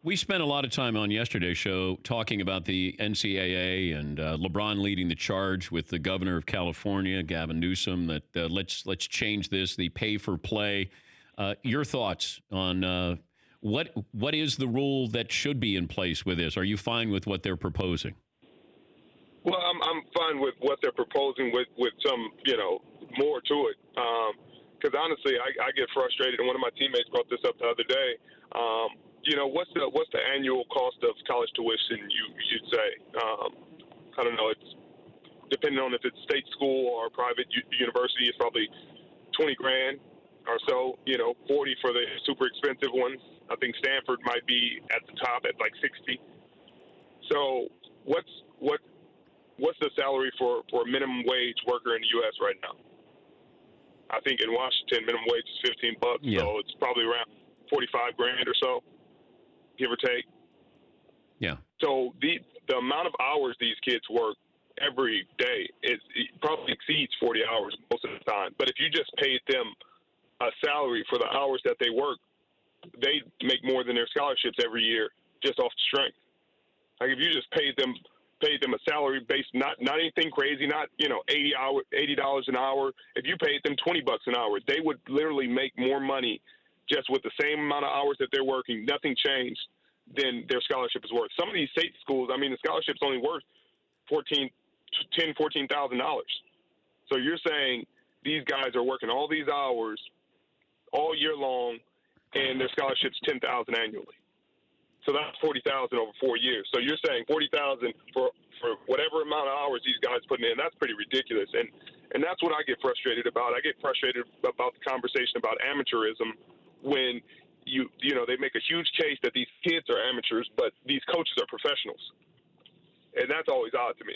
We spent a lot of time on yesterday's show talking about the NCAA and LeBron leading the charge with the governor of California, Gavin Newsom, that let's change this, the pay for play. Your thoughts on what is the rule that should be in place with this? Are you fine with what they're proposing? Well, I'm fine with what they're proposing with some, more to it. Because honestly, I get frustrated, and one of my teammates brought this up the other day. What's the annual cost of college tuition? You'd say, I don't know. It's depending on if it's state school or private university. It's probably $20,000 or so. 40 for the super expensive ones. I think Stanford might be at the top at like 60. So what's the salary for a minimum wage worker in the U.S. right now? I think in Washington, minimum wage is $15, yeah. So it's probably around $45,000 or so, give or take. Yeah. So the amount of hours these kids work every day it probably exceeds 40 hours most of the time. But if you just paid them a salary for the hours that they work, they make more than their scholarships every year just off strength. Like if you just paid them a salary based, not anything crazy, not $80 an hour. If you paid them $20 an hour, they would literally make more money just with the same amount of hours that they're working. Nothing changed than their scholarship is worth. Some of these state schools, the scholarship's only worth $14,000. So you're saying these guys are working all these hours all year long, and their scholarship's $10,000 annually. So that's $40,000 over 4 years. So you're saying $40,000 for whatever amount of hours these guys putting in. That's pretty ridiculous. And that's what I get frustrated about. I get frustrated about the conversation about amateurism when they make a huge case that these kids are amateurs, but these coaches are professionals. And that's always odd to me.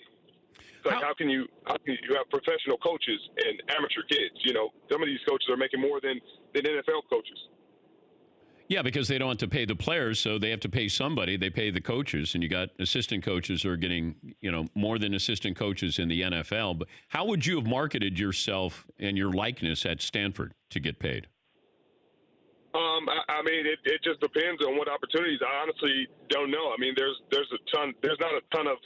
It's like how can you have professional coaches and amateur kids? Some of these coaches are making more than NFL coaches. Yeah, because they don't have to pay the players, so they have to pay somebody. They pay the coaches, and you got assistant coaches who are getting, more than assistant coaches in the NFL. But how would you have marketed yourself and your likeness at Stanford to get paid? It just depends on what opportunities. I honestly don't know. There's not a ton of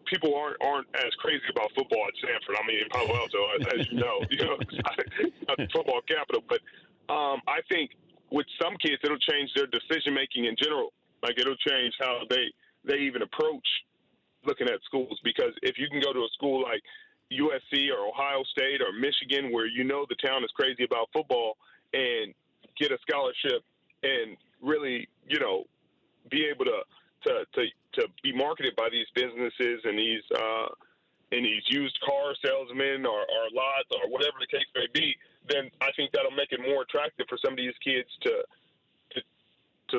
people aren't as crazy about football at Stanford. In Palo Alto, as you know, it's not the football capital, but. I think with some kids, it'll change their decision-making in general. Like, it'll change how they even approach looking at schools. Because if you can go to a school like USC or Ohio State or Michigan where the town is crazy about football and get a scholarship and really, be able to be marketed by these businesses and these used car salesmen or lots or whatever the case may be, then I think that'll make it more attractive for some of these kids to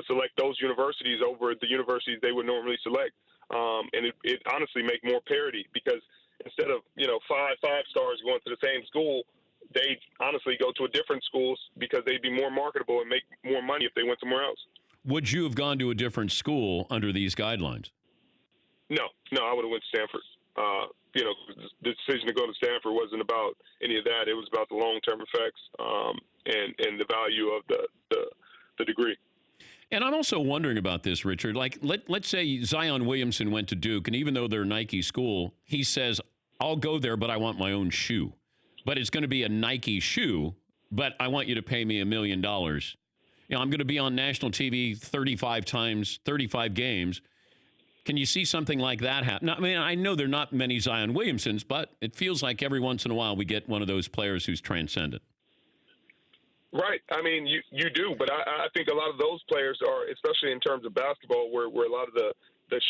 select those universities over the universities they would normally select. And it honestly make more parity because instead of, five stars going to the same school, they honestly go to a different schools because they'd be more marketable and make more money if they went somewhere else. Would you have gone to a different school under these guidelines? No, I would have went to Stanford. The decision to go to Stanford wasn't about any of that. It was about the long-term effects and the value of the degree. And I'm also wondering about this, Richard. Like, let's say Zion Williamson went to Duke, and even though they're a Nike school, he says, I'll go there, but I want my own shoe. But it's going to be a Nike shoe, but I want you to pay me $1 million. I'm going to be on national TV 35 times, 35 games. Can you see something like that happen? Now, I know there are not many Zion Williamsons, but it feels like every once in a while we get one of those players who's transcendent. Right. You do, but I think a lot of those players are, especially in terms of basketball, where a lot of the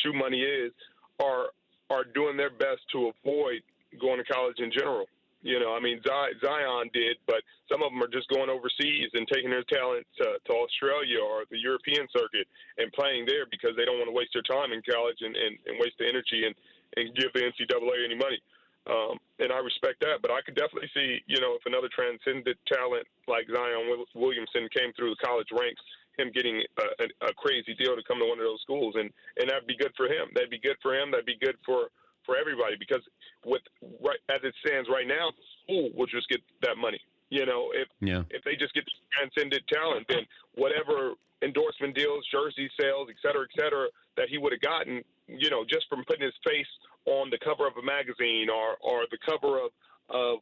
shoe money is, are doing their best to avoid going to college in general. Zion did, but some of them are just going overseas and taking their talent to Australia or the European circuit and playing there because they don't want to waste their time in college and waste the energy and give the NCAA any money. And I respect that, but I could definitely see, if another transcendent talent like Zion Williamson came through the college ranks, him getting a crazy deal to come to one of those schools, and that'd be good for him. That'd be good for him. That'd be good for everybody because as it stands right now, school will just get that money. If they just get the transcendent talent, then whatever endorsement jersey sales, et cetera, that he would have gotten, just from putting his face on the cover of a magazine or the cover of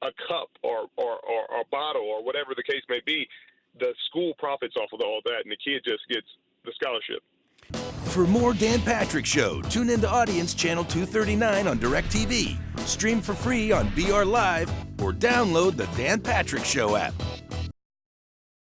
a cup or a bottle or whatever the case may be. The school profits off of all that, and the kid just gets the scholarship. For more Dan Patrick Show, tune into Audience Channel 239 on DirecTV. Stream for free on BR Live or download the Dan Patrick Show app.